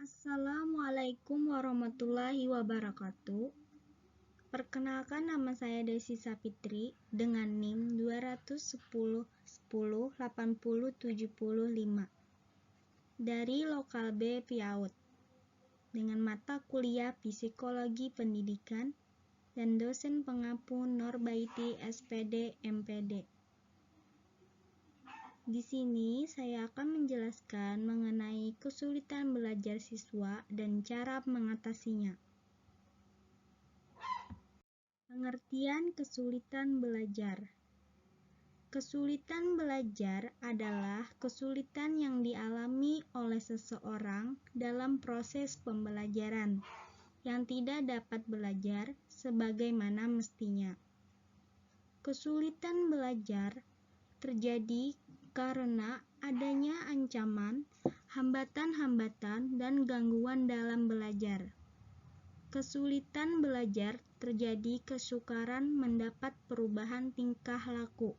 Assalamualaikum warahmatullahi wabarakatuh. Perkenalkan, nama saya Desi Sapitri dengan NIM 210108075 dari Lokal B Piaut dengan mata kuliah Psikologi Pendidikan dan dosen pengampu Norbaiti SPD MPD. Di sini saya akan menjelaskan mengenai kesulitan belajar siswa dan cara mengatasinya. Pengertian kesulitan belajar. Kesulitan belajar adalah kesulitan yang dialami oleh seseorang dalam proses pembelajaran yang tidak dapat belajar sebagaimana mestinya. Kesulitan belajar terjadi karena adanya ancaman, hambatan-hambatan, dan gangguan dalam belajar. Kesulitan belajar terjadi kesukaran mendapat perubahan tingkah laku,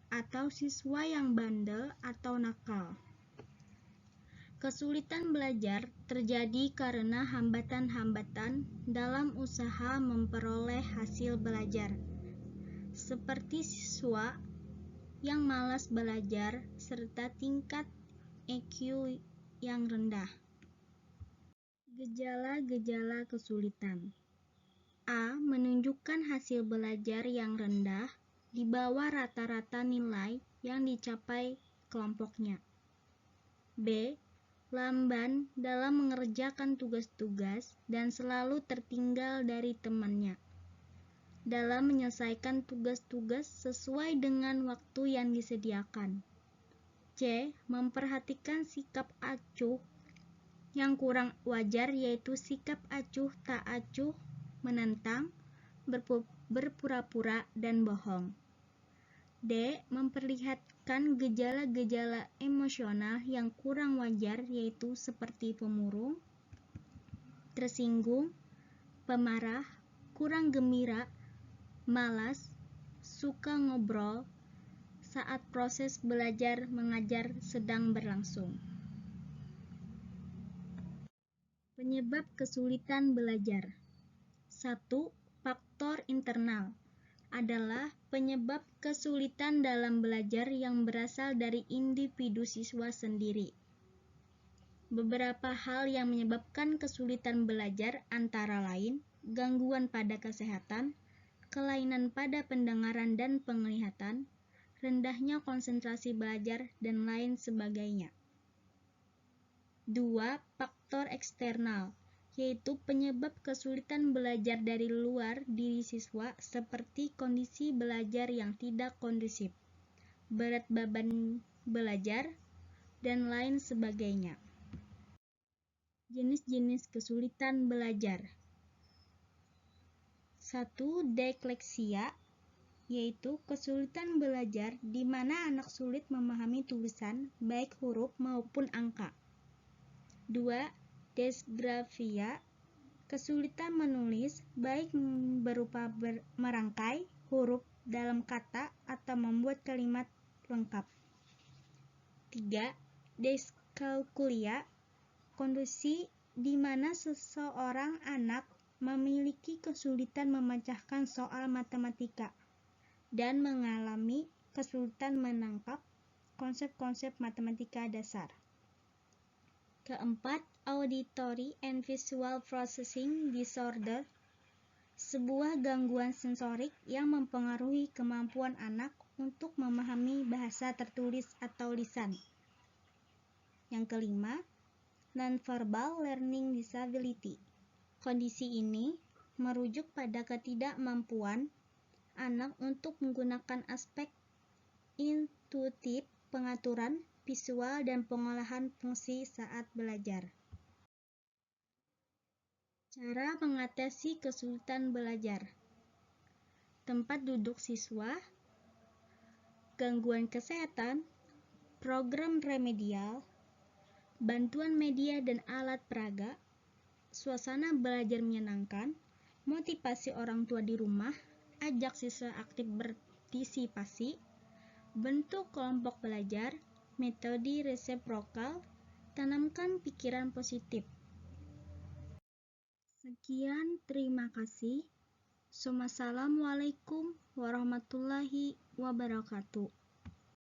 atau siswa yang bandel atau nakal. Kesulitan belajar terjadi karena hambatan-hambatan dalam usaha memperoleh hasil belajar, seperti siswa yang malas belajar serta tingkat EQ yang rendah. Gejala-gejala kesulitan. A. Menunjukkan hasil belajar yang rendah di bawah rata-rata nilai yang dicapai kelompoknya. B. Lamban dalam mengerjakan tugas-tugas dan selalu tertinggal dari temannya dalam menyelesaikan tugas-tugas sesuai dengan waktu yang disediakan. C. Memperhatikan sikap acuh yang kurang wajar, yaitu sikap acuh tak acuh, menentang, berpura-pura, dan bohong. D. Memperlihatkan gejala-gejala emosional yang kurang wajar, yaitu seperti pemurung, tersinggung, pemarah, kurang gembira, malas, suka ngobrol saat proses belajar mengajar sedang berlangsung. Penyebab kesulitan belajar. 1. Faktor internal adalah penyebab kesulitan dalam belajar yang berasal dari individu siswa sendiri. Beberapa hal yang menyebabkan kesulitan belajar antara lain gangguan pada kesehatan, kelainan pada pendengaran dan penglihatan, rendahnya konsentrasi belajar, dan lain sebagainya. 2. Faktor eksternal, yaitu penyebab kesulitan belajar dari luar diri siswa seperti kondisi belajar yang tidak kondusif, berat beban belajar, dan lain sebagainya. Jenis-jenis kesulitan belajar. 1. Disleksia, yaitu kesulitan belajar di mana anak sulit memahami tulisan, baik huruf maupun angka. 2. Disgrafia, kesulitan menulis, baik berupa merangkai huruf dalam kata atau membuat kalimat lengkap. 3. Diskalkulia, kondisi di mana seseorang anak memiliki kesulitan memecahkan soal matematika dan mengalami kesulitan menangkap konsep-konsep matematika dasar. Keempat, auditory and visual processing disorder, sebuah gangguan sensorik yang mempengaruhi kemampuan anak untuk memahami bahasa tertulis atau lisan. Yang kelima, nonverbal learning disability. Kondisi ini merujuk pada ketidakmampuan anak untuk menggunakan aspek intuitif, pengaturan, visual, dan pengolahan fungsi saat belajar. Cara mengatasi kesulitan belajar. Tempat duduk siswa, gangguan kesehatan, program remedial, bantuan media dan alat peraga, suasana belajar menyenangkan, motivasi orang tua di rumah, ajak siswa aktif berpartisipasi, bentuk kelompok belajar, metode resiprokal, Tanamkan pikiran positif. Sekian, terima kasih. Wassalamualaikum warahmatullahi wabarakatuh.